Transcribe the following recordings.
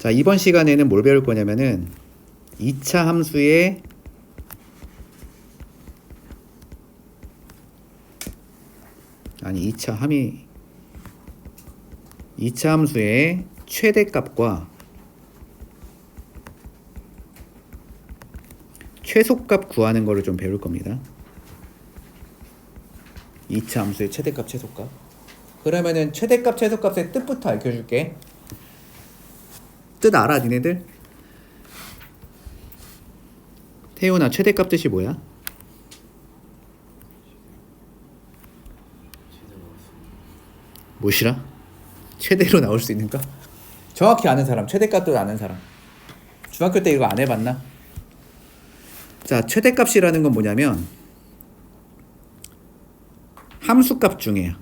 자, 이번 시간에는 뭘 배울 거냐면은 2차 함수의 아니 2차 함수의 최대값과 최소값 구하는 거를 좀 배울 겁니다. 2차 함수의 최대값, 최소값. 그러면은 최대값, 최소값의 뜻부터 알려줄게. 뜻 알아, 니네들? 태훈아, 최대값 뜻이 뭐야? 무엇이라? 최대로 나올 수 있는가? 정확히 아는 사람, 최대값 뜻 아는 사람. 중학교 때 이거 안 해봤나? 자, 최대값이라는 건 뭐냐면 함수값 중에요.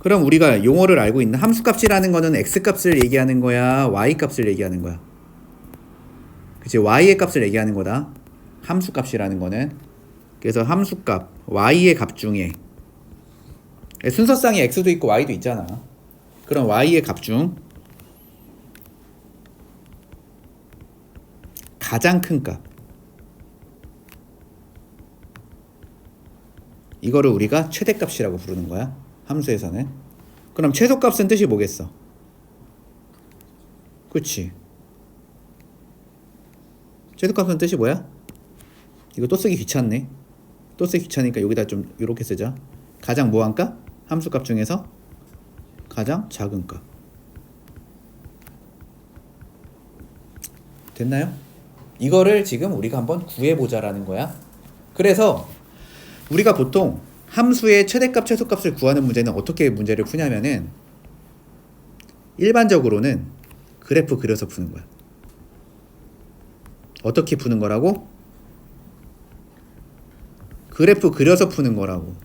그럼 우리가 용어를 알고 있는 함수값이라는 거는 x값을 얘기하는 거야, y값을 얘기하는 거야. 그치? y의 값을 얘기하는 거다. 함수값이라는 거는. 그래서 함수값, y의 값 중에 순서상에 x도 있고 y도 있잖아. 그럼 y의 값 중 가장 큰 값, 이거를 우리가 최대값이라고 부르는 거야, 함수에서는. 그럼 최소값은 뜻이 뭐겠어? 그치? 최소값은 뜻이 뭐야? 이거 또 쓰기 귀찮네. 또 쓰기 귀찮으니까 여기다 좀 이렇게 쓰자. 가장 뭐한 값? 함수값 중에서 가장 작은 값. 됐나요? 이거를 지금 우리가 한번 구해보자라는 거야. 그래서 우리가 보통 함수의 최대값, 최소값을 구하는 문제는 어떻게 문제를 푸냐면은 일반적으로는 그래프 그려서 푸는 거야. 어떻게 푸는 거라고? 그래프 그려서 푸는 거라고.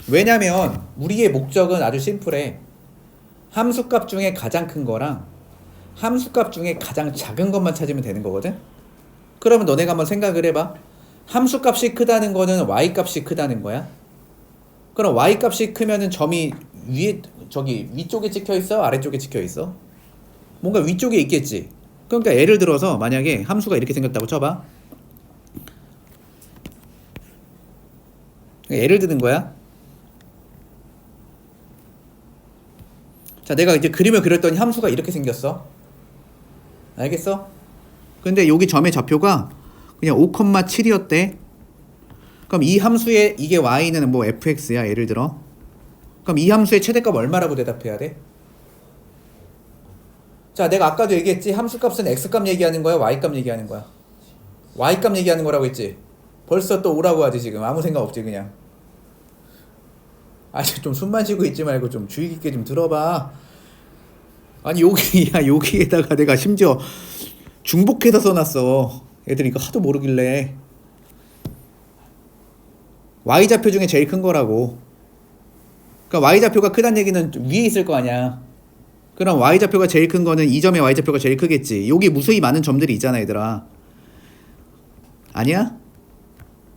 왜냐면 우리의 목적은 아주 심플해. 함수값 중에 가장 큰 거랑 함수값 중에 가장 작은 것만 찾으면 되는 거거든. 그러면 너네가 한번 생각을 해봐. 함수값이 크다는 거는 y값이 크다는 거야. 그럼 y값이 크면은 점이 위에, 저기 위쪽에 찍혀 있어, 아래쪽에 찍혀 있어? 뭔가 위쪽에 있겠지. 그러니까 예를 들어서 만약에 함수가 이렇게 생겼다고 쳐봐. 예를 드는 거야. 자, 내가 이제 그림을 그렸더니 함수가 이렇게 생겼어. 알겠어? 근데 여기 점의 좌표가 그냥 5,7이었대. 그럼 이 함수의 이게 y는 뭐 fx야, 예를 들어. 그럼 이 함수의 최대값 얼마라고 대답해야 돼? 자, 내가 아까도 얘기했지. 함수값은 x값 얘기하는 거야, y값 얘기하는 거야? y값 얘기하는 거라고 했지. 벌써 또 오라고 하지. 지금 아무 생각 없지 그냥. 아니, 좀 숨만 쉬고 있지 말고 좀 주의 깊게 좀 들어봐. 아니, 여기에다가 내가 심지어 중복해서 써놨어. 애들이 이거 하도 모르길래. y좌표 중에 제일 큰 거라고. 그러니까 y좌표가 크다는 얘기는 위에 있을 거 아니야. 그럼 y좌표가 제일 큰 거는 이 점의 y좌표가 제일 크겠지. 여기 무수히 많은 점들이 있잖아, 얘들아. 아니야?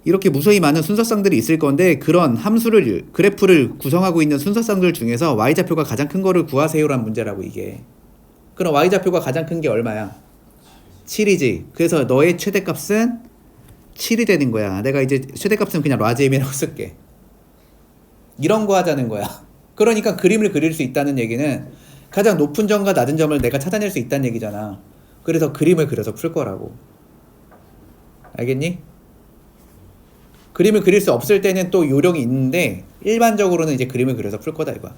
이렇게 무수히 많은 순서쌍들이 있을 건데, 그런 함수를, 그래프를 구성하고 있는 순서쌍들 중에서 y좌표가 가장 큰 거를 구하세요란 문제라고, 이게. 그럼 y좌표가 가장 큰 게 얼마야? 7이지. 그래서 너의 최대값은 7이 되는 거야. 내가 이제 최대값은 그냥 라지엠이라고 쓸게. 이런 거 하자는 거야. 그러니까 그림을 그릴 수 있다는 얘기는 가장 높은 점과 낮은 점을 내가 찾아낼 수 있다는 얘기잖아. 그래서 그림을 그려서 풀 거라고. 알겠니? 그림을 그릴 수 없을 때는 또 요령이 있는데 일반적으로는 이제 그림을 그려서 풀 거다, 이거야.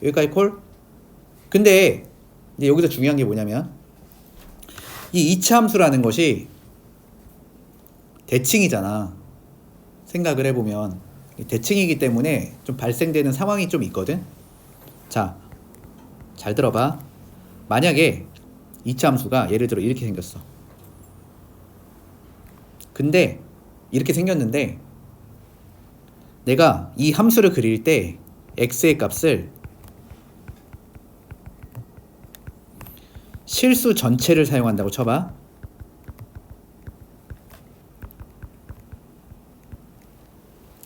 여기까지 콜? 근데 이제 여기서 중요한 게 뭐냐면 이 2차 함수라는 것이 대칭이잖아. 생각을 해보면 대칭이기 때문에 좀 발생되는 상황이 좀 있거든. 자, 잘 들어봐. 만약에 2차 함수가 예를 들어 이렇게 생겼어. 근데 이렇게 생겼는데 내가 이 함수를 그릴 때 x의 값을 실수 전체를 사용한다고 쳐봐.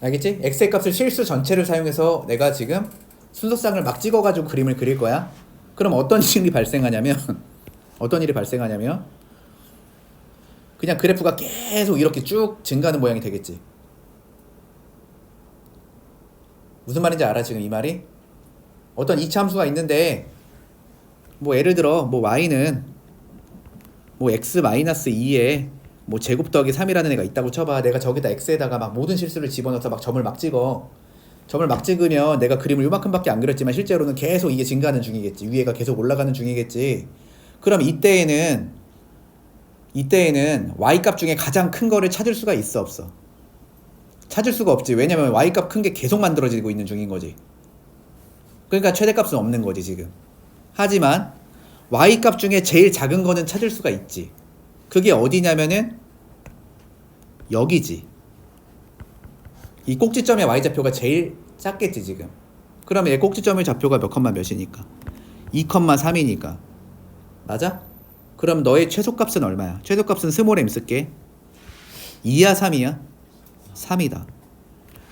알겠지? x의 값을 실수 전체를 사용해서 내가 지금 순서쌍을 막 찍어가지고 그림을 그릴 거야. 그럼 어떤 일이 발생하냐면 어떤 일이 발생하냐면 그냥 그래프가 계속 이렇게 쭉 증가하는 모양이 되겠지. 무슨 말인지 알아 지금 이 말이? 어떤 이차 함수가 있는데 뭐 예를 들어 뭐 y는 뭐 x-2에 뭐 제곱 더하기 3이라는 애가 있다고 쳐봐. 내가 저기다 x에다가 막 모든 실수를 집어넣어서 막 점을 막 찍어. 점을 막 찍으면 내가 그림을 요만큼밖에 안 그렸지만 실제로는 계속 이게 증가하는 중이겠지. 위에가 계속 올라가는 중이겠지. 그럼 이때에는 y값 중에 가장 큰 거를 찾을 수가 있어 없어? 찾을 수가 없지. 왜냐면 y값 큰 게 계속 만들어지고 있는 중인 거지. 그러니까 최대값은 없는 거지 지금. 하지만 y값 중에 제일 작은 거는 찾을 수가 있지. 그게 어디냐면은 여기지. 이 꼭지점의 y좌표가 제일 작겠지 지금. 그러면 얘 꼭지점의 좌표가 몇 컴마 몇이니까 2,3이니까 맞아? 그럼 너의 최소값은 얼마야? 최소값은 스몰 m 쓸게. 2야 3이야? 3이다.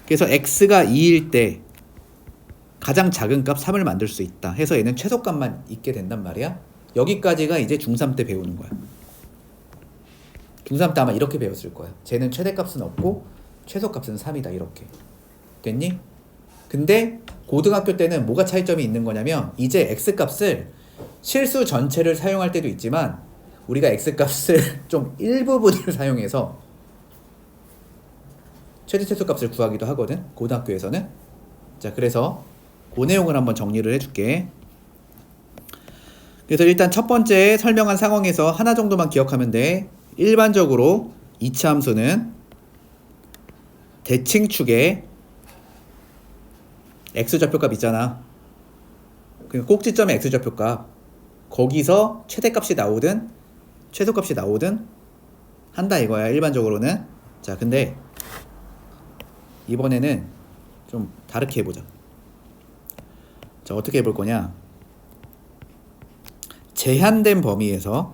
그래서 x가 2일 때 가장 작은 값 3을 만들 수 있다 해서 얘는 최소값만 있게 된단 말이야. 여기까지가 이제 중3 때 배우는 거야. 중3 때 아마 이렇게 배웠을 거야. 쟤는 최대값은 없고 최소값은 3이다 이렇게. 됐니? 근데 고등학교 때는 뭐가 차이점이 있는 거냐면 이제 x값을 실수 전체를 사용할 때도 있지만 우리가 x값을 좀 일부분을 사용해서 최대최소값을 구하기도 하거든 고등학교에서는. 자 그래서 그 내용을 한번 정리를 해줄게. 그래서 일단 첫 번째 설명한 상황에서 하나 정도만 기억하면 돼. 일반적으로 이차 함수는 대칭축에 x좌표값 있잖아. 그 꼭지점의 x좌표값 거기서 최대값이 나오든 최소값이 나오든 한다 이거야 일반적으로는. 자 근데 이번에는 좀 다르게 해보자. 자 어떻게 해볼 거냐. 제한된 범위에서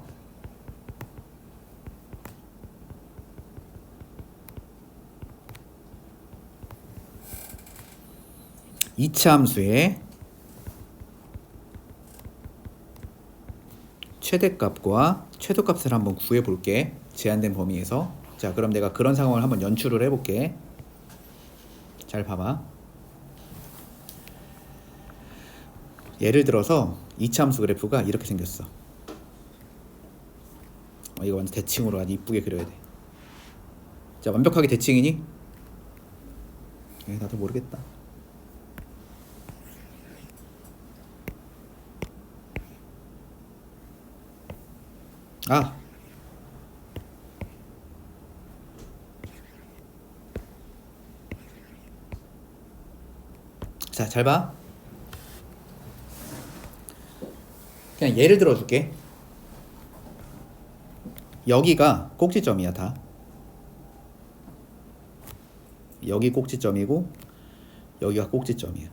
이차 함수의 최대값과 최소값을 한번 구해볼게. 제한된 범위에서. 자 그럼 내가 그런 상황을 한번 연출을 해볼게. 잘 봐봐. 예를 들어서 이차 함수 그래프가 이렇게 생겼어. 이거 완전 대칭으로 아주 이쁘게 그려야 돼. 자 완벽하게 대칭이니? 나도 모르겠다. 자, 잘 봐. 그냥 예를 들어 줄게. 여기가 꼭지점이야, 다. 여기 꼭지점이고, 여기가 꼭지점이야.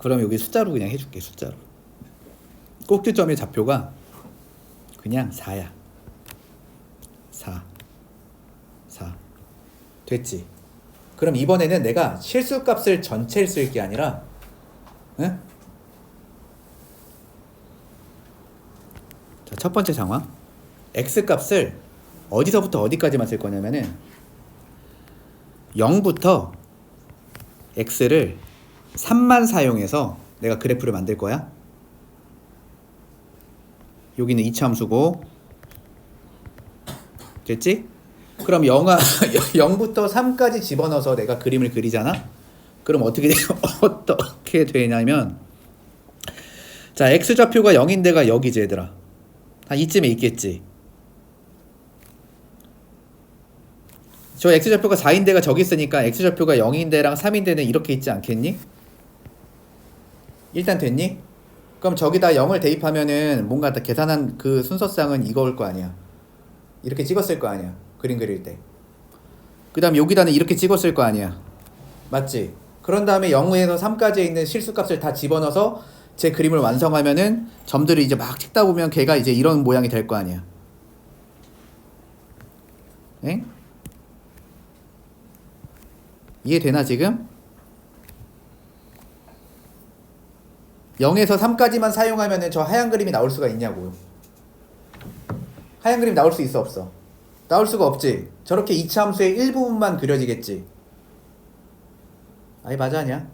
그럼 여기 숫자로 그냥 해줄게, 숫자로. 꼭지점의 좌표가 그냥 4야. 4. 됐지? 그럼 이번에는 내가 실수값을 전체를 쓸 게 아니라 응? 자, 첫 번째 상황. x값을 어디서부터 어디까지만 쓸 거냐면은 0부터 x를 3만 사용해서 내가 그래프를 만들 거야. 여기는 이차 함수고 됐지? 그럼 0부터 3까지 집어넣어서 내가 그림을 그리잖아? 그럼 어떻게 되냐면 자 x좌표가 0인 데가 여기지 얘들아. 한 이쯤에 있겠지. 저 x좌표가 4인 데가 저기 있으니까 x좌표가 0인 데랑 3인 데는 이렇게 있지 않겠니? 일단 됐니? 그럼 저기다 0을 대입하면은 뭔가 다 계산한 그 순서상은 이거일 거 아니야. 이렇게 찍었을 거 아니야. 그림 그릴 때. 그 다음 여기다는 이렇게 찍었을 거 아니야. 맞지? 그런 다음에 0에서 3까지 있는 실수값을 다 집어넣어서 제 그림을 완성하면은 점들을 이제 막 찍다 보면 걔가 이제 이런 모양이 될 거 아니야. 엥? 이해되나 지금? 0에서 3까지만 사용하면은 저 하얀 그림이 나올 수가 있냐고. 하얀 그림 나올 수 있어 없어? 나올 수가 없지. 저렇게 이차 함수의 일부분만 그려지겠지. 아니 맞아 아니야?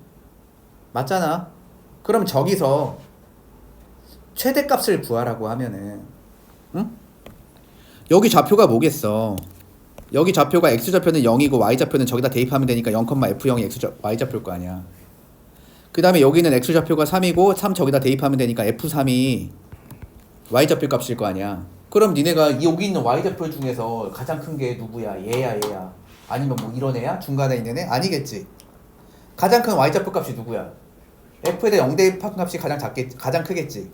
맞잖아. 그럼 저기서 최대값을 구하라고 하면은 응? 여기 좌표가 뭐겠어? 여기 좌표가 x좌표는 0이고 y좌표는 저기다 대입하면 되니까 0,f0이 y좌표일 거 아니야. 그 다음에 여기는 x좌표가 3이고 3 저기다 대입하면 되니까 f3이 y좌표 값일 거 아니야. 그럼 니네가 여기 있는 y좌표 중에서 가장 큰 게 누구야? 얘야? 아니면 뭐 이런 애야? 중간에 있는 애? 아니겠지. 가장 큰 y좌표 값이 누구야? f에다 0 대입한 값이 가장 크겠지.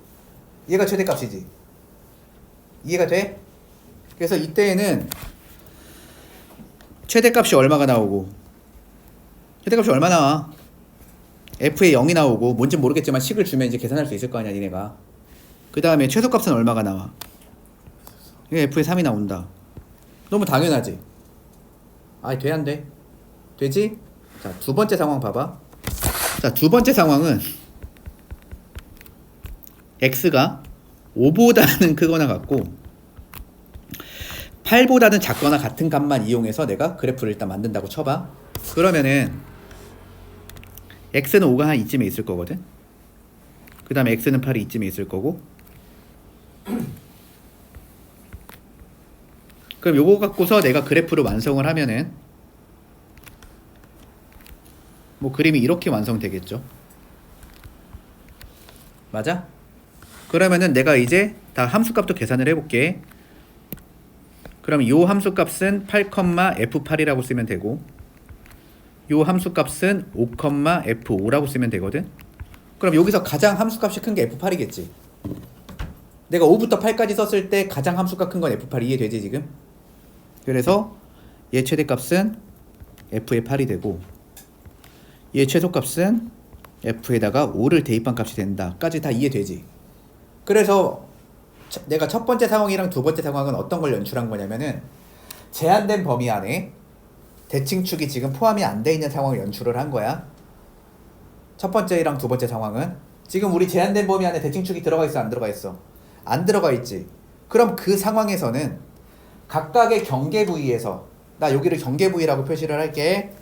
얘가 최대값이지. 이해가 돼? 그래서 이때에는 최대값이 얼마가 나오고 최대값이 얼마 나와? f에 0이 나오고 뭔지 모르겠지만 식을 주면 이제 계산할 수 있을 거 아니야 니네가. 그 다음에 최소값은 얼마가 나와? f에 3이 나온다. 너무 당연하지? 아이 돼 안 돼? 되지? 자 두 번째 상황 봐봐. 자 두 번째 상황은 x가 5보다는 크거나 같고 8보다는 작거나 같은 값만 이용해서 내가 그래프를 일단 만든다고 쳐봐. 그러면은 x는 5가 한 이쯤에 있을 거거든. 그 다음에 x는 8이 이쯤에 있을 거고. 그럼 요거 갖고서 내가 그래프를 완성을 하면은 뭐 그림이 이렇게 완성되겠죠. 맞아? 그러면은 내가 이제 다 함수값도 계산을 해볼게. 그럼 요 함수값은 8,f8이라고 쓰면 되고 요 함수값은 5,f5라고 쓰면 되거든. 그럼 여기서 가장 함수값이 큰 게 f8이겠지. 내가 5부터 8까지 썼을 때 가장 함수값 큰 건 f8 이해되지 지금? 그래서 얘 최대값은 f의 8이 되고 얘 최소값은 f에다가 5를 대입한 값이 된다 까지 다 이해되지? 그래서 내가 첫 번째 상황이랑 두 번째 상황은 어떤 걸 연출한 거냐면은 제한된 범위 안에 대칭축이 지금 포함이 안 돼 있는 상황을 연출을 한 거야. 첫 번째랑 두 번째 상황은 지금 우리 제한된 범위 안에 대칭축이 들어가 있어 안 들어가 있어? 안 들어가 있지. 그럼 그 상황에서는 각각의 경계 부위에서 나 여기를 경계 부위라고 표시를 할게.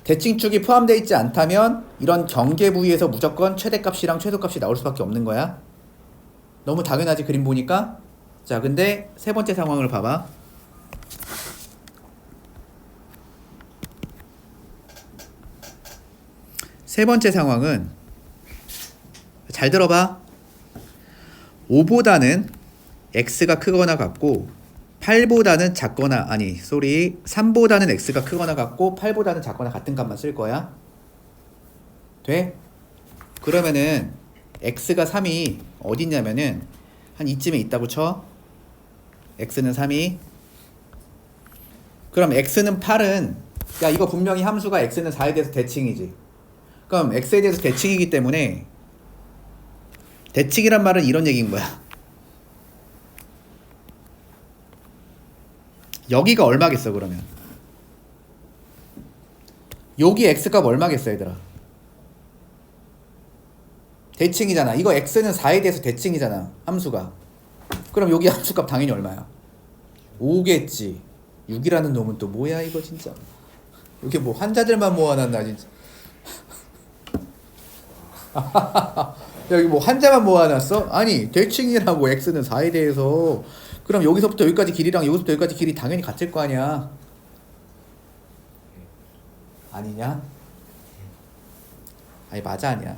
대칭축이 포함되어 있지 않다면 이런 경계 부위에서 무조건 최대값이랑 최소값이 나올 수밖에 없는 거야. 너무 당연하지 그림 보니까. 자 근데 세 번째 상황을 봐봐. 세 번째 상황은 잘 들어봐. 5보다는 x가 크거나 같고 8보다는 작거나 3보다는 x가 크거나 같고 8보다는 작거나 같은 값만 쓸 거야. 돼? 그러면은 x가 3이 어디 있냐면은 한 이쯤에 있다고 쳐. x는 3이. 그럼 x는 8은 야 이거 분명히 함수가 x는 4에 대해서 대칭이지. 그럼 x에 대해서 대칭이기 때문에 대칭이란 말은 이런 얘기인 거야. 여기가 얼마겠어 그러면? 여기 x값 얼마겠어 얘들아? 대칭이잖아. 이거 x는 4에 대해서 대칭이잖아 함수가. 그럼 여기 함수값 당연히 얼마야? 5겠지. 6이라는 놈은 또 뭐야 이거 진짜. 여기 뭐 환자들만 모아놨나 진짜. 여기 뭐 환자만 모아놨어? 아니 대칭이라고 x는 4에 대해서. 그럼 여기서부터 여기까지 길이랑 여기서부터 여기까지 길이 당연히 같을 거 아니야. 아니냐? 아니 맞아 아니야?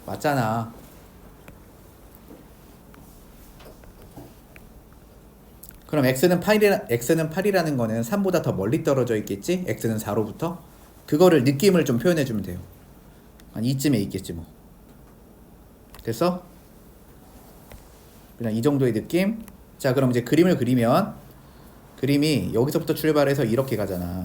맞잖아. 그럼 x는 8이라는 거는 3보다 더 멀리 떨어져 있겠지? x는 4로부터? 그거를 느낌을 좀 표현해 주면 돼요. 한 이쯤에 있겠지 뭐. 됐어? 그냥 이 정도의 느낌? 자 그럼 이제 그림을 그리면 그림이 여기서부터 출발해서 이렇게 가잖아.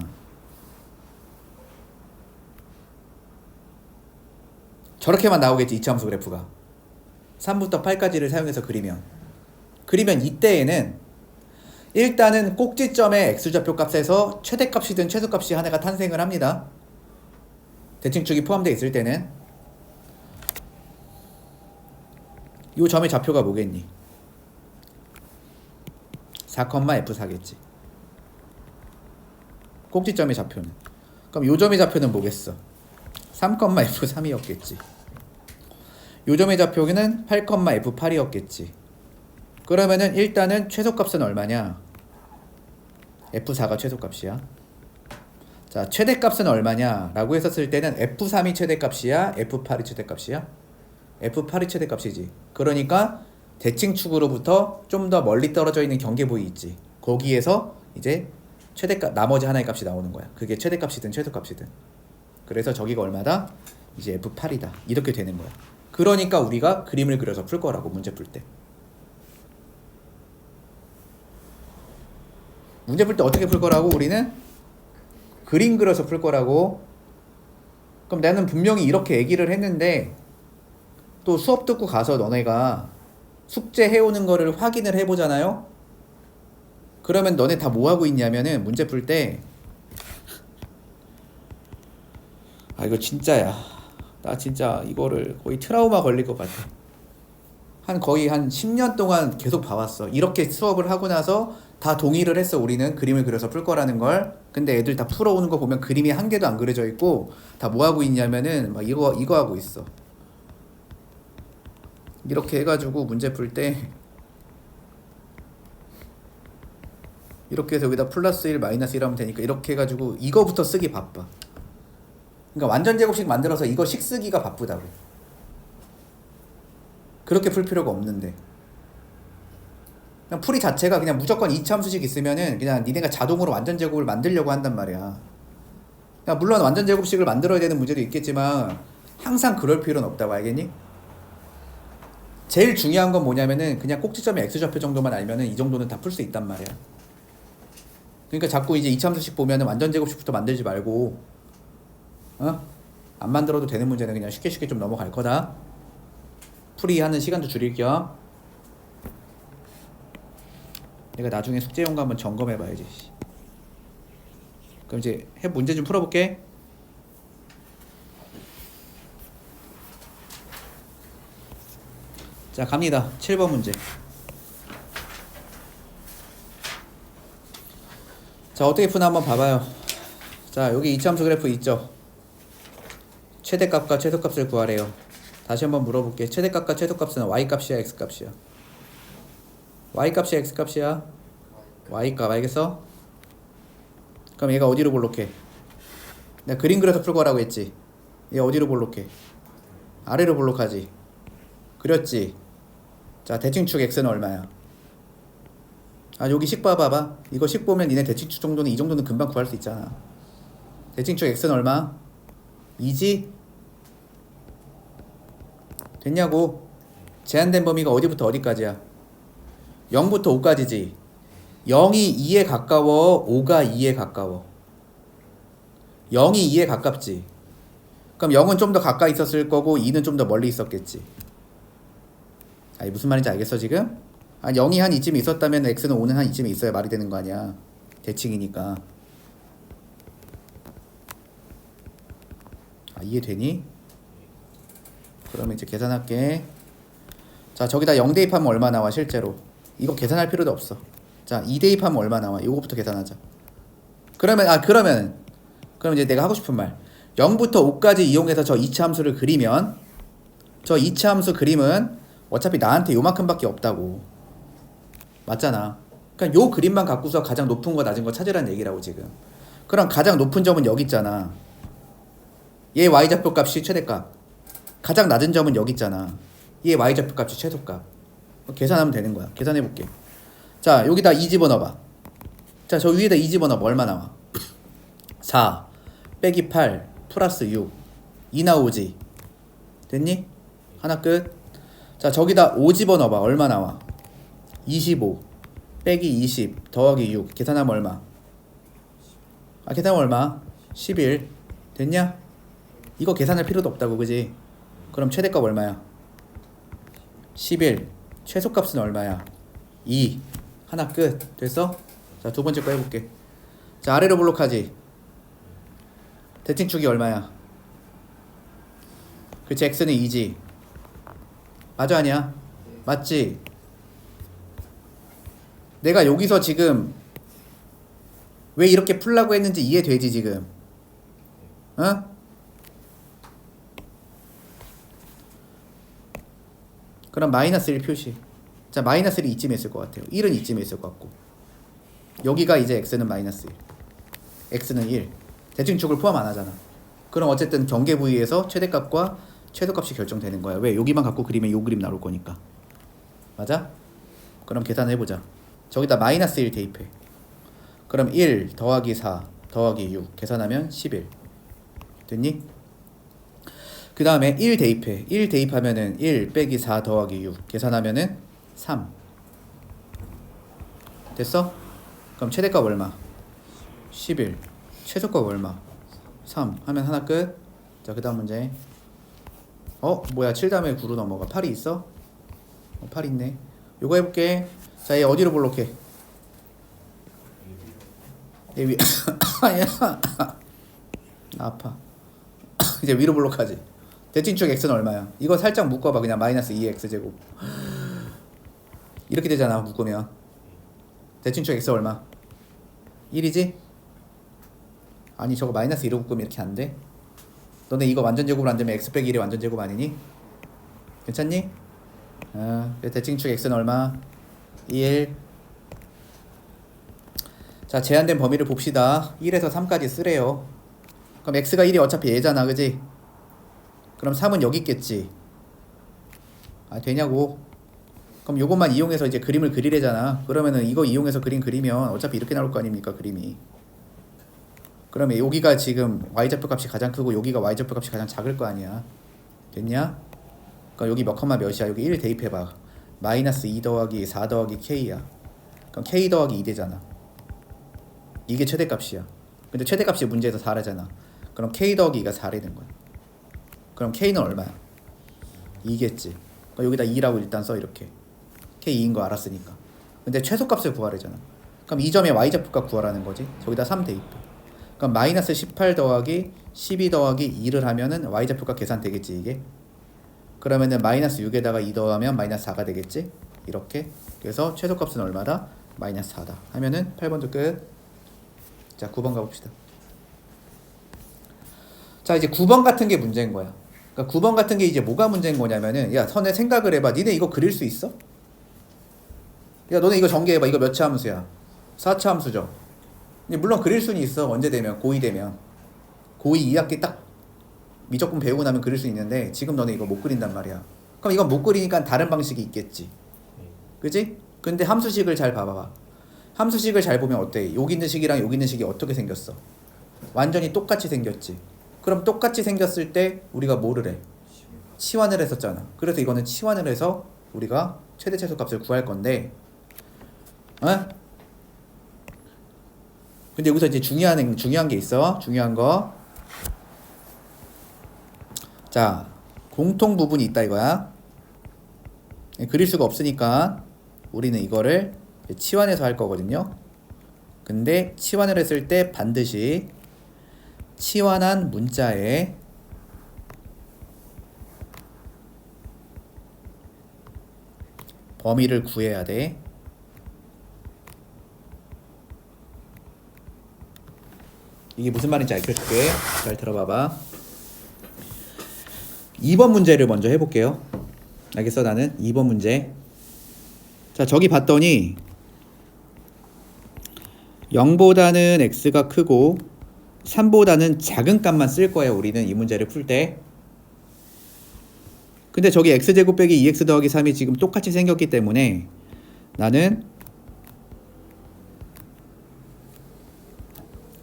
저렇게만 나오겠지 이차함수 그래프가. 3부터 8까지를 사용해서 그리면 이때에는 일단은 꼭지점의 x좌표 값에서 최대값이든 최소값이 하나가 탄생을 합니다. 대칭축이 포함되어 있을 때는. 요 점의 좌표가 뭐겠니? 4,F4겠지. 꼭지점의 좌표는. 그럼 요 점의 좌표는 뭐겠어? 3,F3이었겠지. 요 점의 좌표는 8,F8이었겠지. 그러면은 일단은 최소값은 얼마냐? F4가 최소값이야. 자, 최대값은 얼마냐? 라고 했었을 때는 F3이 최대값이야? F8이 최대값이야? F8이 최대값이지. 그러니까 대칭축으로부터 좀 더 멀리 떨어져 있는 경계부위 있지. 거기에서 이제 최대값, 나머지 하나의 값이 나오는 거야. 그게 최대값이든 최소값이든. 그래서 저기가 얼마다? 이제 F8이다. 이렇게 되는 거야. 그러니까 우리가 그림을 그려서 풀 거라고, 문제 풀 때. 문제 풀 때 어떻게 풀 거라고? 우리는 그림 그려서 풀 거라고. 그럼 나는 분명히 이렇게 얘기를 했는데 또 수업 듣고 가서 너네가 숙제 해오는 거를 확인을 해보잖아요. 그러면 너네 다 뭐 하고 있냐면은 문제 풀 때 아 이거 진짜야. 나 진짜 이거를 거의 트라우마 걸릴 것 같아. 거의 한 10년 동안 계속 봐왔어. 이렇게 수업을 하고 나서 다 동의를 했어. 우리는 그림을 그려서 풀 거라는 걸. 근데 애들 다 풀어오는 거 보면 그림이 한 개도 안 그려져 있고 다 뭐 하고 있냐면은 막 이거 하고 있어. 이렇게 해가지고 문제 풀 때 이렇게 해서 여기다 플러스 1 마이너스 1 하면 되니까 이렇게 해가지고 이거부터 쓰기 바빠. 그러니까 완전 제곱식 만들어서 이거식 쓰기가 바쁘다고. 그렇게 풀 필요가 없는데 그냥 풀이 자체가 그냥 무조건 이차함수식 있으면은 그냥 니네가 자동으로 완전 제곱을 만들려고 한단 말이야. 그냥 물론 완전 제곱식을 만들어야 되는 문제도 있겠지만 항상 그럴 필요는 없다고. 알겠니? 제일 중요한 건 뭐냐면은 그냥 꼭지점의 x좌표 정도만 알면은 이 정도는 다 풀 수 있단 말이야. 그러니까 자꾸 이제 이차함수식 보면은 완전 제곱식부터 만들지 말고 안 만들어도 되는 문제는 그냥 쉽게 좀 넘어갈 거다. 풀이하는 시간도 줄일 겸 내가 나중에 숙제용 거 한번 점검해 봐야지. 그럼 이제 문제 좀 풀어볼게. 자, 갑니다. 7번 문제. 자, 어떻게 푸나 한번 봐봐요. 자, 여기 이차함수 그래프 있죠? 최대값과 최소값을 구하래요. 다시 한번 물어볼게. 최대값과 최소값은 y값이야, x값이야? y값이야, x값이야? y값, 알겠어? 그럼 얘가 어디로 볼록해? 내가 그림 그려서 풀 거라고 했지? 얘 어디로 볼록해? 아래로 볼록하지? 그렸지? 자, 대칭축 x는 얼마야? 아, 여기 식 봐봐. 이거 식 보면 니네 대칭축 정도는 이 정도는 금방 구할 수 있잖아. 대칭축 x는 얼마? 2지? 됐냐고? 제한된 범위가 어디부터 어디까지야? 0부터 5까지지. 0이 2에 가까워, 5가 2에 가까워? 0이 2에 가깝지. 그럼 0은 좀 더 가까이 있었을 거고 2는 좀 더 멀리 있었겠지. 아니 무슨 말인지 알겠어 지금? 0이 한 이쯤에 있었다면 x는 5는 한 이쯤에 있어야 말이 되는 거 아니야. 대칭이니까. 이해되니? 그러면 이제 계산할게. 자, 저기다 0 대입하면 얼마 나와 실제로? 이거 계산할 필요도 없어. 자, 2 대입하면 얼마 나와? 이거부터 계산하자. 그러면 이제 내가 하고 싶은 말. 0부터 5까지 이용해서 저 이차 함수를 그리면 저 이차 함수 그림은 어차피 나한테 요만큼밖에 없다고. 맞잖아. 그러니까 요 그림만 갖고서 가장 높은 거 낮은 거 찾으라는 얘기라고 지금. 그럼 가장 높은 점은 여기 있잖아. 얘 y좌표 값이 최대값. 가장 낮은 점은 여기 있잖아. 얘 y좌표 값이 최소값. 계산하면 되는 거야. 계산해 볼게. 자, 여기다 2 집어넣어봐. 자, 저 위에다 2 집어넣어봐. 얼마 나와? 4 빼기 8 플러스 6 2 나오지. 됐니? 하나 끝. 자, 저기다 5 집어넣어봐. 얼마 나와? 25 빼기 20 더하기 6 계산하면 얼마? 계산하면 얼마? 11 됐냐? 이거 계산할 필요도 없다고, 그지? 그럼 최대값 얼마야? 11 최소값은 얼마야? 2 하나 끝. 됐어? 자, 두 번째 거 해볼게. 자, 아래로 볼록하지? 대칭축이 얼마야? 그치, x는 2지. 맞아, 아니야? 맞지? 내가 여기서 지금 왜 이렇게 풀라고 했는지 이해되지 지금? 어? 그럼 마이너스 1 표시. 자, 마이너스 1이 이쯤에 있을 것 같아요. 1은 이쯤에 있을 것 같고, 여기가 이제 x는 마이너스 1, x는 1. 대칭축을 포함 안 하잖아. 그럼 어쨌든 경계 부위에서 최대값과 최소값이 결정되는 거야. 왜? 여기만 갖고 그리면 요 그림 나올 거니까. 맞아? 그럼 계산해보자. 저기다 마이너스 1 대입해. 그럼 1 더하기 4 더하기 6 계산하면 11. 됐니? 그 다음에 1 대입해. 1 대입하면은 1 빼기 4 더하기 6 계산하면은 3. 됐어? 그럼 최대값 얼마? 11. 최소값 얼마? 3 하면 하나 끝. 자, 그 다음 문제. 뭐야, 7 다음에 9로 넘어가. 8이 있어? 8 있네. 요거 해볼게. 자, 얘 어디로 볼록해? 얘 위. 아니야. 나 아파. 이제 위로 볼록하지. 대칭축 x는 얼마야? 이거 살짝 묶어봐. 그냥 마이너스 2x제곱. 이렇게 되잖아, 묶으면. 대칭축 x 얼마? 1이지? 아니, 저거 마이너스 2로 묶으면 이렇게 안 돼? 너네 이거 완전 제곱으로 안 되면 x 빼기 1이 완전 제곱 아니니? 괜찮니? 대칭축 x는 얼마? 1. 자, 제한된 범위를 봅시다. 1에서 3까지 쓰래요. 그럼 x가 1이 어차피 얘잖아, 그지? 그럼 3은 여기 있겠지. 아, 되냐고. 그럼 요것만 이용해서 이제 그림을 그리래잖아. 그러면은 이거 이용해서 그리면 어차피 이렇게 나올 거 아닙니까, 그림이. 그러면 여기가 지금 y좌표 값이 가장 크고 여기가 y좌표 값이 가장 작을 거 아니야. 됐냐? 그럼 여기 몇 컴마 몇이야? 여기 1 대입해봐. 마이너스 2 더하기 4 더하기 k야. 그럼 k 더하기 2 되잖아. 이게 최대값이야. 근데 최대값이 문제에서 4라잖아. 그럼 k 더하기 2가 4라는 거야. 그럼 k는 얼마야? 2겠지. 그럼 여기다 2라고 일단 써, 이렇게. k 2인 거 알았으니까. 근데 최소값을 구하래잖아. 그럼 이 점의 y좌표값 구하라는 거지. 저기다 3 대입해. 그럼 마이너스 18 더하기 12 더하기 2를 하면은 y좌표값 계산되겠지, 이게. 그러면은 마이너스 6에다가 2 더하면 마이너스 4가 되겠지. 이렇게. 그래서 최소값은 얼마다? 마이너스 4다 하면은 8번도 끝. 자, 9번 가봅시다. 자, 이제 9번 같은 게 문제인 거야. 그러니까 9번 같은 게 이제 뭐가 문제인 거냐면은, 야, 선에 생각을 해봐. 니네 이거 그릴 수 있어? 야, 너네 이거 전개해봐. 이거 몇 차 함수야? 4차 함수죠. 물론 그릴 수는 있어. 언제 되면? 고2 되면. 고2 2학기 딱 미적분 배우고 나면 그릴 수 있는데, 지금 너네 이거 못 그린단 말이야. 그럼 이건 못 그리니까 다른 방식이 있겠지. 그지? 근데 함수식을 잘 봐봐. 함수식을 잘 보면 어때? 여기 있는 식이랑 여기 있는 식이 어떻게 생겼어? 완전히 똑같이 생겼지. 그럼 똑같이 생겼을 때 우리가 뭐를 해? 치환을 했었잖아. 그래서 이거는 치환을 해서 우리가 최대 최소값을 구할 건데, 근데 여기서 이제 중요한 게 있어. 중요한 거. 자, 공통 부분이 있다 이거야. 그릴 수가 없으니까 우리는 이거를 치환해서 할 거거든요. 근데 치환을 했을 때 반드시 치환한 문자에 범위를 구해야 돼. 이게 무슨 말인지 알려줄게. 잘 들어봐봐. 2번 문제를 먼저 해볼게요. 알겠어? 나는 2번 문제. 자, 저기 봤더니 0보다는 x가 크고 3보다는 작은 값만 쓸 거예요. 우리는 이 문제를 풀 때. 근데 저기 x제곱 빼기 2x 더하기 3이 지금 똑같이 생겼기 때문에 나는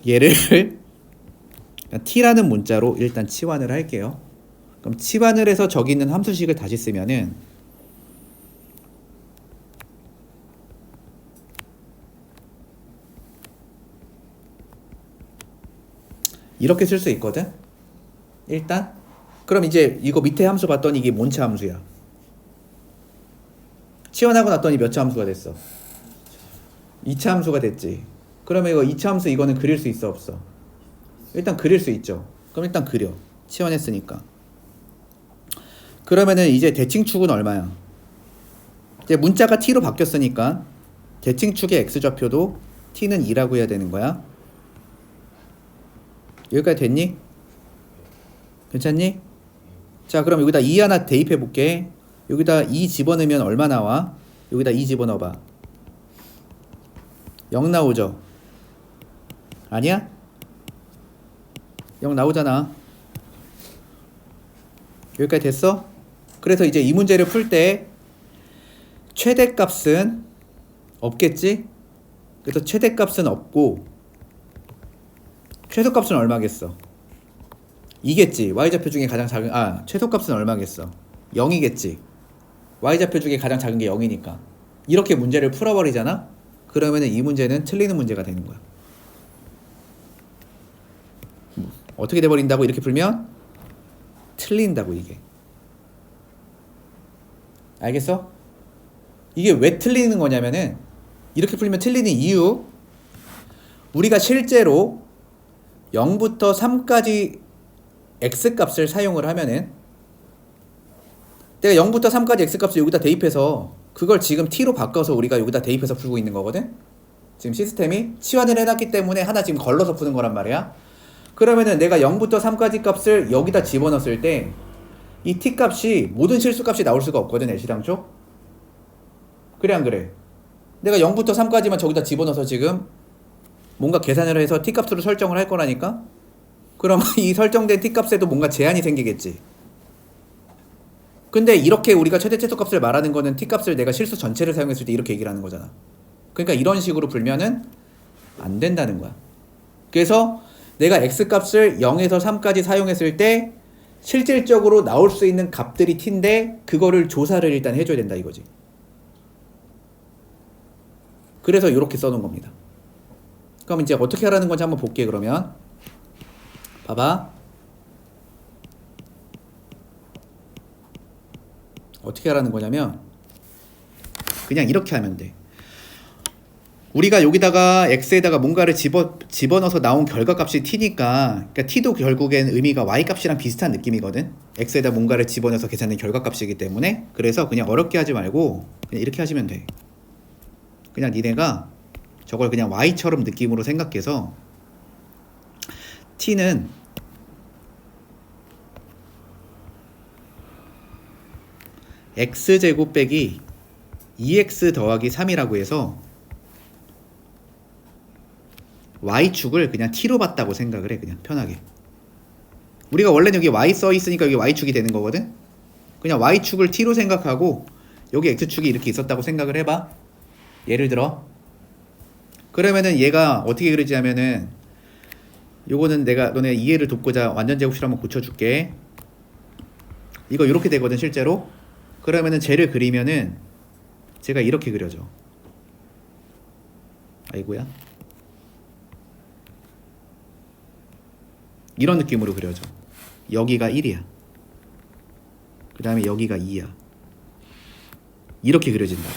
얘를 t라는 문자로 일단 치환을 할게요. 그럼 치환을 해서 저기 있는 함수식을 다시 쓰면은 이렇게 쓸 수 있거든. 일단 그럼 이제 이거 밑에 함수 봤더니 이게 뭔차 함수야? 치환하고 났더니 몇 차 함수가 됐어? 2차 함수가 됐지. 그러면 이거 2차 함수 이거는 그릴 수 있어 없어? 일단 그릴 수 있죠. 그럼 일단 그려. 치환했으니까. 그러면은 이제 대칭축은 얼마야? 이제 문자가 t로 바뀌었으니까 대칭축의 x좌표도 t는 2라고 해야 되는 거야. 여기까지 됐니? 괜찮니? 자, 그럼 여기다 2 하나 대입해 볼게. 여기다 2 집어넣으면 얼마 나와? 여기다 2 집어넣어봐. 0 나오죠? 아니야? 0 나오잖아. 여기까지 됐어? 그래서 이제 이 문제를 풀 때 최대값은 없겠지? 그래서 최대값은 없고 최소값은 얼마겠어? 2겠지. y좌표 중에 가장 작은 최소값은 얼마겠어? 0이겠지. y좌표 중에 가장 작은 게 0이니까. 이렇게 문제를 풀어버리잖아? 그러면은 이 문제는 틀리는 문제가 되는 거야. 어떻게 돼버린다고? 이렇게 풀면 틀린다고. 이게 알겠어? 이게 왜 틀리는 거냐면은 이렇게 풀면 틀리는 이유, 우리가 실제로 0부터 3까지 x값을 사용을 하면은 내가 0부터 3까지 x값을 여기다 대입해서 그걸 지금 t로 바꿔서 우리가 여기다 대입해서 풀고 있는 거거든. 지금 시스템이 치환을 해놨기 때문에 하나 지금 걸러서 푸는 거란 말이야. 그러면은 내가 0부터 3까지 값을 여기다 집어넣었을 때 이 t값이 모든 실수값이 나올 수가 없거든. L시랑초. 그래 안 그래? 내가 0부터 3까지만 저기다 집어넣어서 지금 뭔가 계산을 해서 t값으로 설정을 할 거라니까? 그럼 이 설정된 t값에도 뭔가 제한이 생기겠지. 근데 이렇게 우리가 최대 최소값을 말하는 거는 t값을 내가 실수 전체를 사용했을 때 이렇게 얘기를 하는 거잖아. 그러니까 이런 식으로 풀면은 안 된다는 거야. 그래서 내가 x값을 0에서 3까지 사용했을 때 실질적으로 나올 수 있는 값들이 t인데 그거를 조사를 일단 해줘야 된다 이거지. 그래서 이렇게 써놓은 겁니다. 그럼 이제 어떻게 하라는 건지 한번 볼게. 그러면 봐봐. 어떻게 하라는 거냐면 그냥 이렇게 하면 돼. 우리가 여기다가 x에다가 뭔가를 집어넣어서 나온 결과값이 t니까, 그러니까 t도 결국엔 의미가 y값이랑 비슷한 느낌이거든. x에다 뭔가를 집어넣어서 계산된 결과값이기 때문에. 그래서 그냥 어렵게 하지 말고 그냥 이렇게 하시면 돼. 그냥 니네가 저걸 그냥 y처럼 느낌으로 생각해서 t는 x제곱 빼기 2x 더하기 3이라고 해서 y축을 그냥 t로 봤다고 생각을 해. 그냥 편하게. 우리가 원래는 여기 y 써 있으니까 여기 y축이 되는 거거든. 그냥 y축을 t로 생각하고 여기 x축이 이렇게 있었다고 생각을 해봐. 예를 들어 그러면은 얘가 어떻게 그려지냐면은, 요거는 내가 너네 이해를 돕고자 완전제곱식을 한번 고쳐줄게. 이거 이렇게 되거든 실제로. 그러면은 쟤를 그리면은 제가 이렇게 그려져. 아이고야. 이런 느낌으로 그려져. 여기가 1이야. 그 다음에 여기가 2야. 이렇게 그려진다.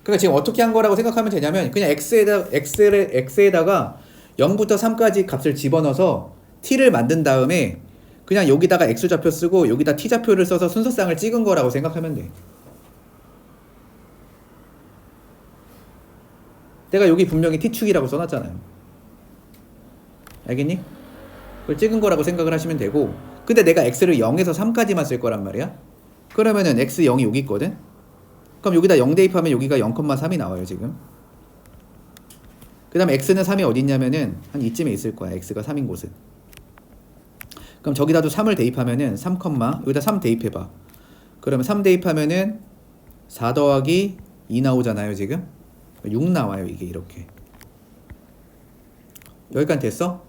그러니까 지금 어떻게 한 거라고 생각하면 되냐면 그냥 x에다가 0부터 3까지 값을 집어넣어서 t를 만든 다음에 그냥 여기다가 x좌표 쓰고 여기다 t좌표를 써서 순서쌍을 찍은 거라고 생각하면 돼. 내가 여기 분명히 t축이라고 써놨잖아요. 알겠니? 그걸 찍은 거라고 생각을 하시면 되고, 근데 내가 x를 0에서 3까지만 쓸 거란 말이야. 그러면은 x0이 여기 있거든. 그럼 여기다 0 대입하면 여기가 0,3이 나와요 지금. 그 다음에 x는 3이 어디 있냐면은 한 이쯤에 있을 거야. x가 3인 곳은. 그럼 저기다도 3을 대입하면은 3, 여기다 3 대입해봐. 그러면 3 대입하면은 4 더하기 2 나오잖아요 지금. 6 나와요 이게 이렇게. 여기까지 됐어?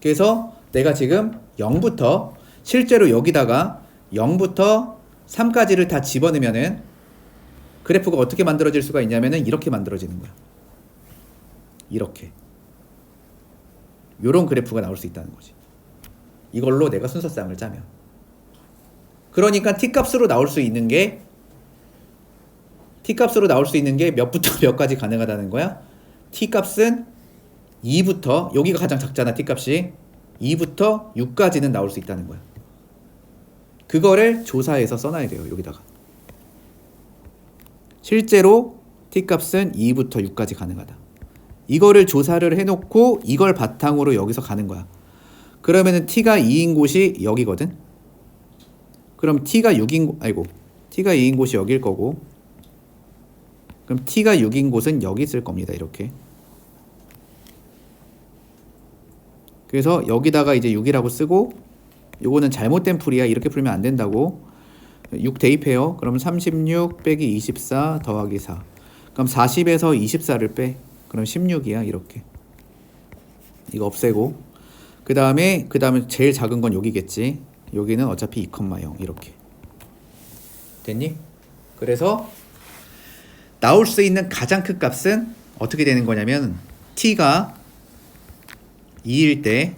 그래서 내가 지금 0부터 실제로 여기다가 0부터 3까지를 다 집어넣으면은 그래프가 어떻게 만들어질 수가 있냐면은 이렇게 만들어지는 거야. 이렇게. 요런 그래프가 나올 수 있다는 거지. 이걸로 내가 순서쌍을 짜면. 그러니까 t값으로 나올 수 있는 게 몇부터 몇까지 가능하다는 거야? t값은 2부터, 여기가 가장 작잖아 t값이. 2부터 6까지는 나올 수 있다는 거야. 그거를 조사해서 써놔야 돼요 여기다가. 실제로 t값은 2부터 6까지 가능하다. 이거를 조사를 해놓고 이걸 바탕으로 여기서 가는 거야. 그러면은 t가 2인 곳이 여기거든. 그럼 t가 2인 곳이 여길 거고, 그럼 t가 6인 곳은 여기 있을 겁니다. 이렇게. 그래서 여기다가 이제 6이라고 쓰고, 요거는 잘못된 풀이야. 이렇게 풀면 안 된다고. 6 대입해요. 그러면 36 빼기 24 더하기 4. 그럼 40에서 24를 빼. 그럼 16이야. 이렇게. 이거 없애고. 그 다음에 제일 작은 건 여기겠지. 여기는 어차피 2,0 이렇게. 됐니? 그래서 나올 수 있는 가장 큰 값은 어떻게 되는 거냐면 t가 2일 때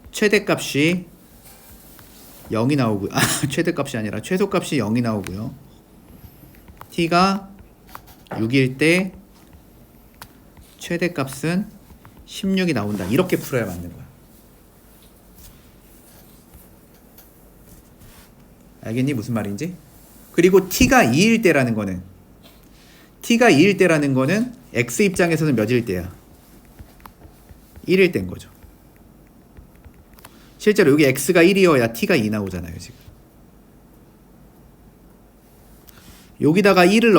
최대값이 0이 나오고요. 최대값이 아니라 최소값이 0이 나오고요. t가 6일 때 최대값은 16이 나온다. 이렇게 풀어야 맞는 거야. 알겠니? 무슨 말인지? 그리고 t가 2일 때라는 거는 x 입장에서는 몇일 때야? 1일 때인 거죠. 실제로 여기 x가 1이어야 t가 2 나오잖아요. 지금 여기다 1을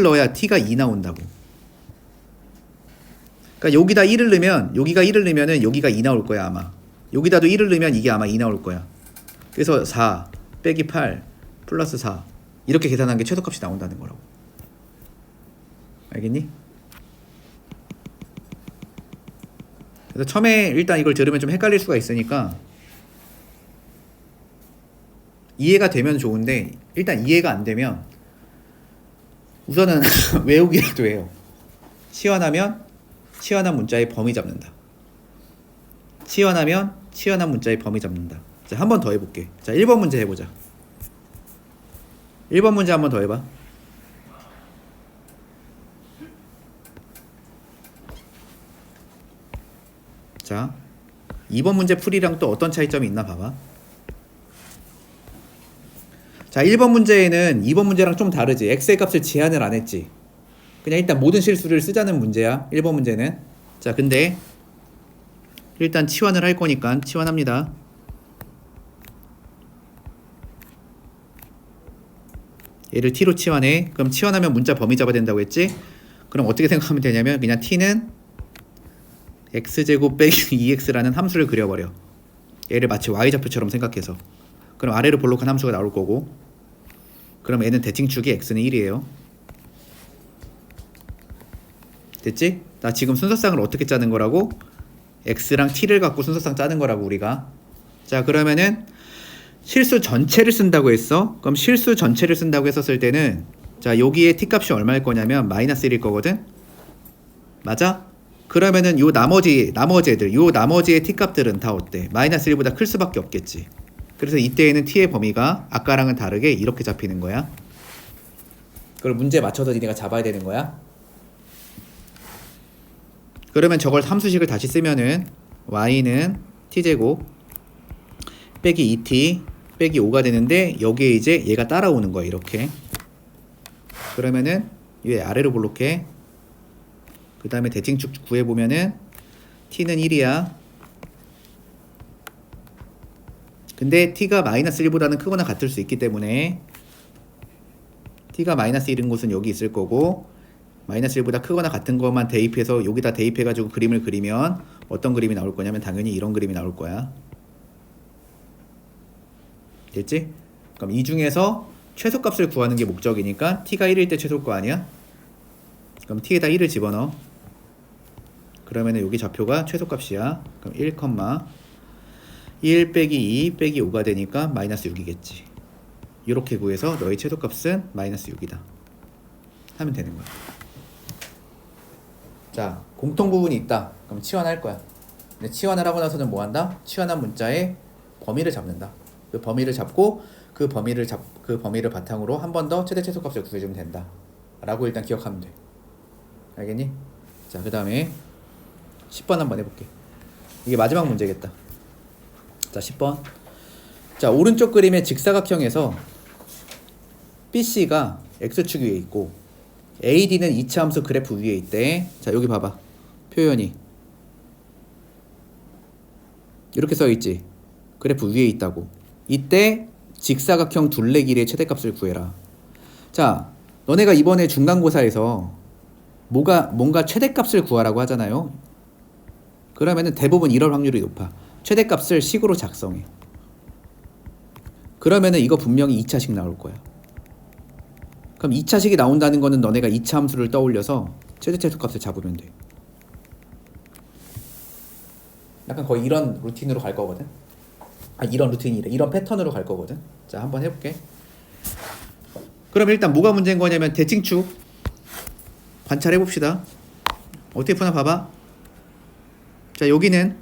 넣어야 t가 2 나온다고. 그러니까 여기가 1을 넣으면은 여기가 2 나올 거야 아마. 여기다도 1을 넣으면 이게 아마 2 나올 거야. 그래서 4 빼기 8 플러스 4 이렇게 계산한 게 최소값이 나온다는 거라고. 알겠니? 그래서 처음에 일단 이걸 들으면 좀 헷갈릴 수가 있으니까 이해가 되면 좋은데, 일단 이해가 안 되면 우선은 외우기라도 해요. 치환하면 치환한 문자의 범위 잡는다. 치환하면 치환한 문자의 범위 잡는다. 자, 한 번 더 해볼게. 자, 1번 문제 해보자. 1번 문제 한 번 더 해봐. 자, 2번 문제 풀이랑 또 어떤 차이점이 있나 봐봐. 자, 1번 문제에는 2번 문제랑 좀 다르지. x의 값을 제한을 안 했지. 그냥 일단 모든 실수를 쓰자는 문제야. 1번 문제는. 자, 근데 일단 치환을 할 거니까 치환합니다. 얘를 t로 치환해. 그럼 치환하면 문자 범위 잡아야 된다고 했지? 그럼 어떻게 생각하면 되냐면 그냥 t는 x제곱 빼기 2x라는 함수를 그려버려. 얘를 마치 y좌표처럼 생각해서. 그럼 아래로 볼록한 함수가 나올 거고, 그럼 얘는 대칭축이 x는 1이에요. 됐지? 나 지금 순서쌍을 어떻게 짜는 거라고? x랑 t를 갖고 순서쌍 짜는 거라고 우리가. 자, 그러면은 실수 전체를 쓴다고 했어. 그럼 실수 전체를 쓴다고 했었을 때는 자, 여기에 t값이 얼마일 거냐면 마이너스 1일 거거든. 맞아? 그러면은 요 나머지 애들 t값들은 다 어때? 마이너스 1보다 클 수밖에 없겠지. 그래서 이때에는 t의 범위가 아까랑은 다르게 이렇게 잡히는 거야. 그걸 문제에 맞춰서 니네가 잡아야 되는 거야. 그러면 저걸 함수식을 다시 쓰면은 y는 t제곱 빼기 2t 빼기 5가 되는데, 여기에 이제 얘가 따라오는 거야. 이렇게. 그러면은 얘 아래로 볼록해. 그 다음에 대칭축 구해보면은 t는 1이야. 근데 t가 마이너스 1보다는 크거나 같을 수 있기 때문에 t가 마이너스 1인 곳은 여기 있을 거고, 마이너스 1보다 크거나 같은 것만 대입해서 여기다 대입해가지고 그림을 그리면 어떤 그림이 나올 거냐면 당연히 이런 그림이 나올 거야. 됐지? 그럼 이 중에서 최소값을 구하는 게 목적이니까 t가 1일 때 최소일 거 아니야? 그럼 t에다 1을 집어넣어. 그러면은 여기 좌표가 최소값이야. 그럼 1 빼기 2 빼기 5가 되니까 마이너스 6이겠지. 이렇게 구해서 너의 최소값은 마이너스 6이다 하면 되는 거야. 자, 공통 부분이 있다. 그럼 치환할 거야. 근데 치환을 하고 나서는 뭐 한다? 치환한 문자의 범위를 잡는다. 그 범위를 잡고 그 범위를 바탕으로 한 번 더 최대 최소값을 구해주면 된다 라고 일단 기억하면 돼. 알겠니? 자, 그 다음에 10번 한번 해볼게. 이게 마지막 문제겠다. 자, 10번. 자, 오른쪽 그림의 직사각형에서 BC가 X축 위에 있고 AD는 이차 함수 그래프 위에 있대. 자, 여기 봐봐. 표현이 이렇게 써 있지. 그래프 위에 있다고. 이때 직사각형 둘레 길이의 최대값을 구해라. 자, 너네가 이번에 중간고사에서 뭔가 최대값을 구하라고 하잖아요. 그러면은 대부분 이럴 확률이 높아. 최대값을 식으로 작성해. 그러면은 이거 분명히 2차식 나올 거야. 그럼 2차식이 나온다는 거는 너네가 2차 함수를 떠올려서 최대값을 잡으면 돼. 약간 거의 이런 루틴으로 갈 거거든. 이런 루틴이래. 이런 패턴으로 갈 거거든. 자, 한번 해볼게. 그럼 일단 뭐가 문제인 거냐면 대칭축 관찰해 봅시다. 어떻게 푸나 봐봐. 자, 여기는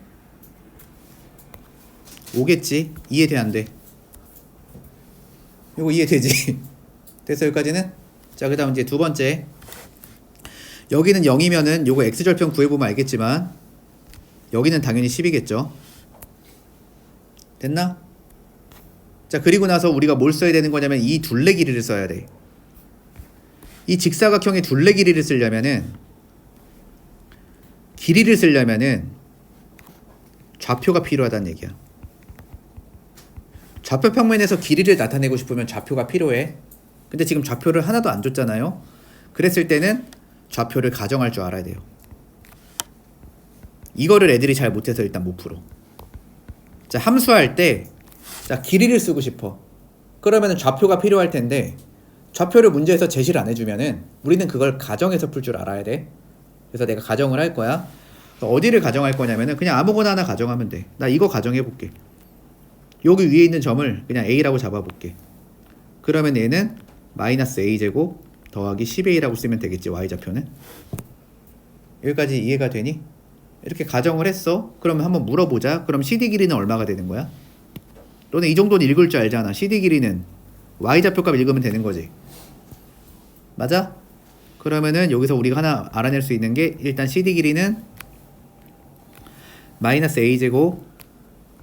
5겠지. 이해돼 안 돼? 이거 이해되지? 됐어 여기까지는? 자, 그 다음 이제 두 번째. 여기는 0이면은 요거 x절편 구해보면 알겠지만 여기는 당연히 10이겠죠. 됐나? 자, 그리고 나서 우리가 뭘 써야 되는 거냐면 이 둘레 길이를 써야 돼. 이 직사각형의 둘레 길이를 쓰려면은 좌표가 필요하다는 얘기야. 좌표 평면에서 길이를 나타내고 싶으면 좌표가 필요해. 근데 지금 좌표를 하나도 안 줬잖아요. 그랬을 때는 좌표를 가정할 줄 알아야 돼요. 이거를 애들이 잘 못해서 일단 못 풀어. 자, 함수할 때 자, 길이를 쓰고 싶어. 그러면 좌표가 필요할 텐데 좌표를 문제에서 제시를 안 해주면은 우리는 그걸 가정해서 풀 줄 알아야 돼. 그래서 내가 가정을 할 거야. 어디를 가정할 거냐면은 그냥 아무거나 하나 가정하면 돼. 나 이거 가정해 볼게. 여기 위에 있는 점을 그냥 A라고 잡아볼게. 그러면 얘는 마이너스 A제곱 더하기 10A라고 쓰면 되겠지. Y좌표는. 여기까지 이해가 되니? 이렇게 가정을 했어. 그러면 한번 물어보자. 그럼 CD 길이는 얼마가 되는 거야? 너네 이 정도는 읽을 줄 알잖아. CD 길이는 Y좌표값 읽으면 되는 거지. 맞아? 그러면은 여기서 우리가 하나 알아낼 수 있는 게 일단 CD 길이는 마이너스 A제곱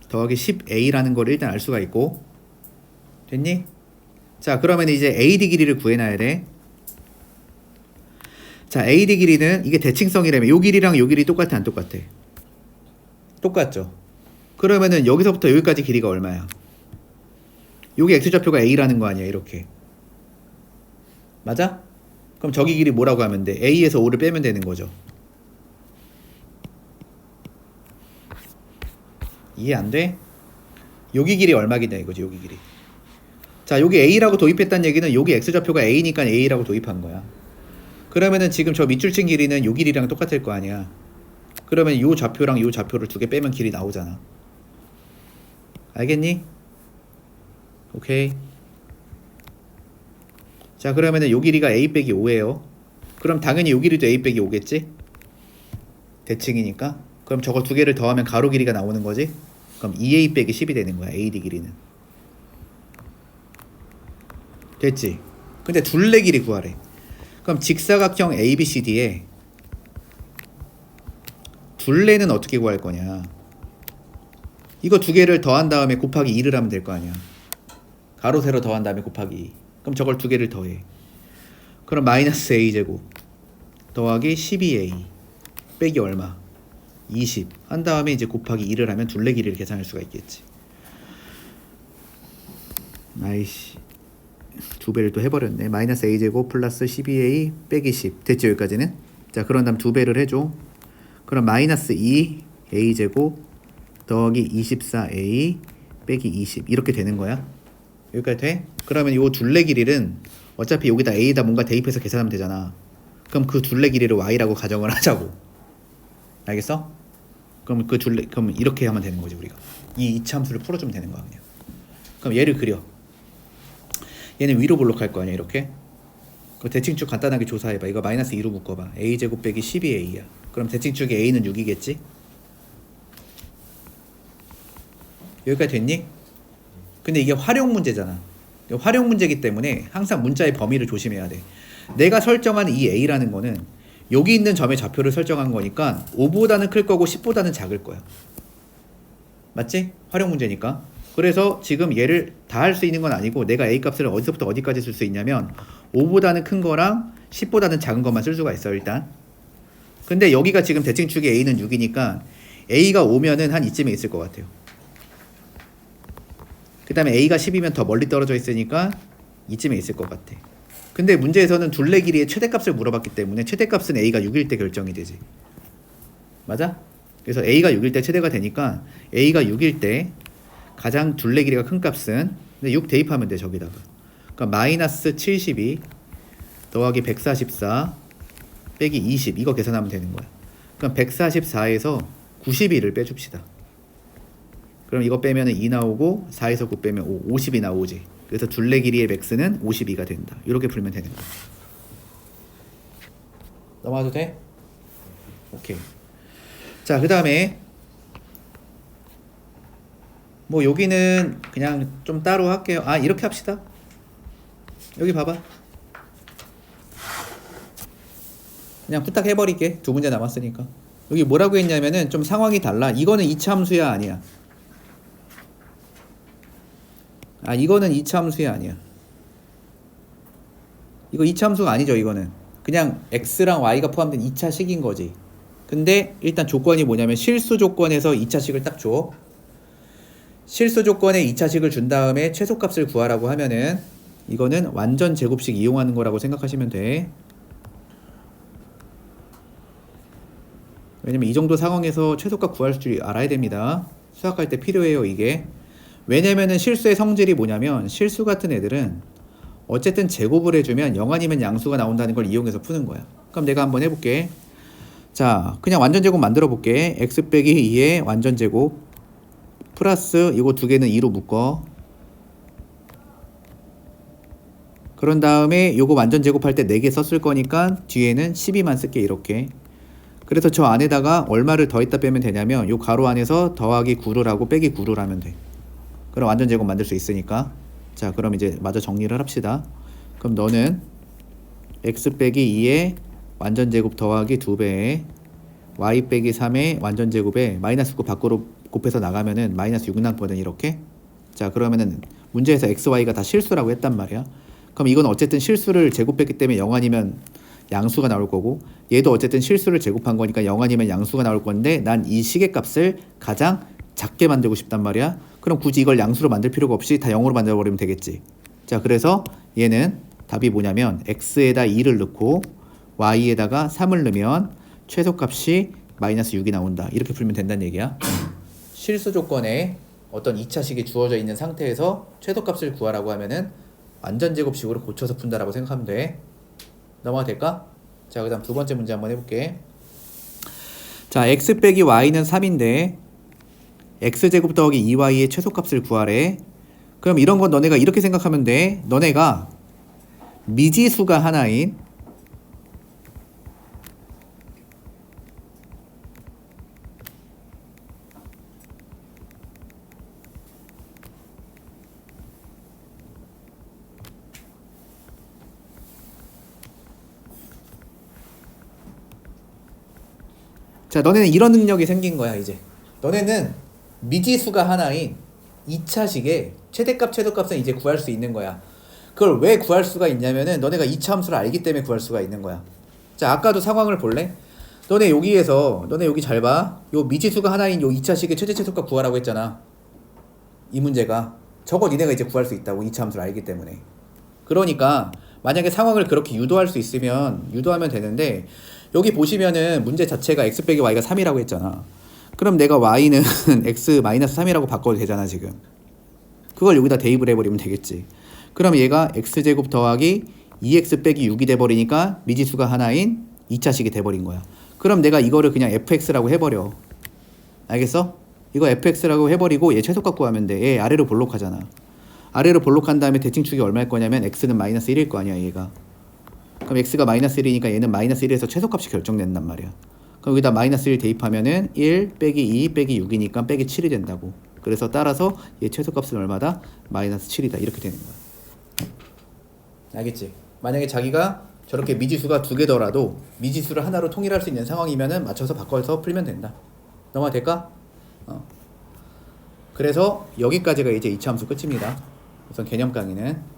더하기 10A라는 걸 일단 알 수가 있고. 됐니? 자, 그러면 이제 AD 길이를 구해놔야 돼. 자, AD 길이는 이게 대칭성이라면 요 길이랑 요 길이 똑같아 안 똑같아? 똑같죠. 그러면은 여기서부터 여기까지 길이가 얼마야? 요게 x좌표가 A라는 거 아니야 이렇게. 맞아? 그럼 저기 길이 뭐라고 하면 돼? A에서 5를 빼면 되는 거죠. 이해 안 돼? 여기 길이 얼마겠냐 이거지. 여기 길이. 자, 여기 A라고 도입했다는 얘기는 여기 x좌표가 A니까 A라고 도입한 거야. 그러면은 지금 저 밑줄 친 길이는 요 길이랑 똑같을 거 아니야. 그러면 요 좌표랑 요 좌표를 두 개 빼면 길이 나오잖아. 알겠니? 오케이. 자, 그러면은 요 길이가 A 빼기 5예요. 그럼 당연히 요 길이도 A 빼기 5겠지? 대칭이니까. 그럼 저거 두 개를 더하면 가로 길이가 나오는 거지? 그럼 2A 빼기 10이 되는 거야. AD 길이는. 됐지? 근데 둘레 길이 구하래. 그럼 직사각형 ABCD에 둘레는 어떻게 구할 거냐? 이거 두 개를 더한 다음에 곱하기 2를 하면 될 거 아니야. 가로 세로 더한 다음에 곱하기 2. 그럼 저걸 두 개를 더해. 그럼 마이너스 A제곱 더하기 12A 빼기 얼마? 20 한 다음에 이제 곱하기 2를 하면 둘레 길이를 계산할 수가 있겠지. 아이씨, 두 배를 또 해버렸네. 마이너스 A제곱 플러스 12A 빼기 10 됐죠 여기까지는? 자, 그런 다음 두 배를 해줘. 그럼 마이너스 2A제곱 더하기 24A 빼기 20 이렇게 되는 거야. 여기까지 돼? 그러면 이 둘레 길이는 어차피 여기다 A에다 뭔가 대입해서 계산하면 되잖아. 그럼 그 둘레 길이를 Y라고 가정을 하자고. 알겠어? 그럼 그럼 이렇게 하면 되는 거지 우리가. 이 이차함수를 풀어주면 되는 거야 그냥. 그럼 얘를 그려. 얘는 위로 볼록할 거 아니야 이렇게. 그 대칭축 간단하게 조사해봐. 이거 마이너스 2로 묶어봐. A제곱 빼기 12A야. 그럼 대칭축의 A는 6이겠지? 여기까지 됐니? 근데 이게 활용 문제잖아. 활용 문제이기 때문에 항상 문자의 범위를 조심해야 돼. 내가 설정한 이 A라는 거는 여기 있는 점의 좌표를 설정한 거니까 5보다는 클 거고 10보다는 작을 거야. 맞지? 활용 문제니까. 그래서 지금 얘를 다 할 수 있는 건 아니고 내가 A 값을 어디서부터 어디까지 쓸 수 있냐면 5보다는 큰 거랑 10보다는 작은 것만 쓸 수가 있어 일단. 근데 여기가 지금 대칭축의 A는 6이니까 A가 5면은 한 이쯤에 있을 것 같아요. 그 다음에 A가 10이면 더 멀리 떨어져 있으니까 이쯤에 있을 것 같아. 근데 문제에서는 둘레 길이의 최대값을 물어봤기 때문에 최대값은 A가 6일 때 결정이 되지. 맞아? 그래서 A가 6일 때 최대가 되니까 A가 6일 때 가장 둘레 길이가 큰 값은 6 대입하면 돼 저기다가. 그러니까 마이너스 72 더하기 144 빼기 20 이거 계산하면 되는 거야. 그럼 144에서 92를 빼줍시다. 그럼 이거 빼면 2 나오고 4에서 9 빼면 5, 50이 나오지. 그래서 둘레 길이의 맥스는 52가 된다. 이렇게 풀면 되는 거야. 넘어가도 돼? 오케이. 자, 그 다음에 뭐 여기는 그냥 좀 따로 할게요. 아, 이렇게 합시다. 여기 봐봐. 그냥 후딱 해버릴게. 두 문제 남았으니까. 여기 뭐라고 했냐면은 좀 상황이 달라. 이거는 2차 함수야 아니야? 아, 이거는 2차 함수야 아니야? 이거 2차 함수가 아니죠. 이거는 그냥 x랑 y가 포함된 2차식인 거지. 근데 일단 조건이 뭐냐면 실수 조건에서 2차식을 딱 줘. 실수 조건에 2차식을 준 다음에 최소값을 구하라고 하면은 이거는 완전 제곱식 이용하는 거라고 생각하시면 돼. 왜냐면 이 정도 상황에서 최소값 구할 줄 알아야 됩니다. 수학할 때 필요해요 이게. 왜냐면은 실수의 성질이 뭐냐면 실수 같은 애들은 어쨌든 제곱을 해주면 0 아니면 양수가 나온다는 걸 이용해서 푸는 거야. 그럼 내가 한번 해볼게. 자, 그냥 완전 제곱 만들어 볼게. x 빼기 2의 완전 제곱 플러스 이거 두 개는 2로 묶어. 그런 다음에 요거 완전 제곱할 때 4개 썼을 거니까 뒤에는 12만 쓸게 이렇게. 그래서 저 안에다가 얼마를 더했다 빼면 되냐면 요 가로 안에서 더하기 9를 하고 빼기 9를 하면 돼. 그럼 완전 제곱 만들 수 있으니까. 자, 그럼 이제 마저 정리를 합시다. 그럼 너는 x 빼기 2의 완전 제곱 더하기 2배에 y 빼기 3의 완전 제곱에 마이너스 9 밖으로 곱해서 나가면은 마이너스 6 남거든 이렇게. 자, 그러면은 문제에서 x, y가 다 실수라고 했단 말이야. 그럼 이건 어쨌든 실수를 제곱했기 때문에 0 아니면 양수가 나올 거고, 얘도 어쨌든 실수를 제곱한 거니까 0 아니면 양수가 나올 건데 난 이 식의 값을 가장 작게 만들고 싶단 말이야. 그럼 굳이 이걸 양수로 만들 필요가 없이 다 0으로 만들어 버리면 되겠지. 자, 그래서 얘는 답이 뭐냐면 x에다 2를 넣고 y에다가 3을 넣으면 최소값이 마이너스 6이 나온다. 이렇게 풀면 된다는 얘기야. 실수 조건에 어떤 2차식이 주어져 있는 상태에서 최소값을 구하라고 하면은 완전 제곱식으로 고쳐서 푼다라고 생각하면 돼. 넘어가 될까? 자, 그 다음 두 번째 문제 한번 해볼게. 자, x 빼기 y는 3인데 x제곱 더하기 2y의 최소값을 구하래. 그럼 이런 건 너네가 이렇게 생각하면 돼. 너네가 미지수가 하나인 자, 너네는 이런 능력이 생긴 거야 이제. 너네는 미지수가 하나인 2차식의 최대값, 최소값은 이제 구할 수 있는 거야. 그걸 왜 구할 수가 있냐면은 너네가 2차 함수를 알기 때문에 구할 수가 있는 거야. 자, 아까도 상황을 볼래? 너네 여기에서, 너네 여기 잘 봐. 요 미지수가 하나인 요 2차식의 최대 최소값 구하라고 했잖아. 이 문제가. 저거 니네가 이제 구할 수 있다고 2차 함수를 알기 때문에. 그러니까 만약에 상황을 그렇게 유도할 수 있으면 유도하면 되는데, 여기 보시면은 문제 자체가 x 빼기 y가 3이라고 했잖아. 그럼 내가 y는 x 마이너스 3이라고 바꿔도 되잖아 지금. 그걸 여기다 대입을 해버리면 되겠지. 그럼 얘가 x제곱 더하기 2x 빼기 6이 돼버리니까 미지수가 하나인 2차식이 돼버린 거야. 그럼 내가 이거를 그냥 fx라고 해버려. 알겠어? 이거 fx라고 해버리고 얘 최소값 구하면 돼. 얘 아래로 볼록하잖아. 아래로 볼록한 다음에 대칭축이 얼마일 거냐면 x는 마이너스 1일 거 아니야 얘가. 그럼 x가 마이너스 1이니까 얘는 마이너스 1에서 최소값이 결정된단 말이야. 그럼 여기다 마이너스 1 대입하면은 1 빼기 2 빼기 6이니까 빼기 7이 된다고. 그래서 따라서 얘 최소값은 얼마다? 마이너스 7이다. 이렇게 되는 거야. 알겠지? 만약에 자기가 저렇게 미지수가 두 개더라도 미지수를 하나로 통일할 수 있는 상황이면은 맞춰서 바꿔서 풀면 된다. 넘어가 될까? 그래서 여기까지가 이제 이차함수 끝입니다. 우선 개념 강의는.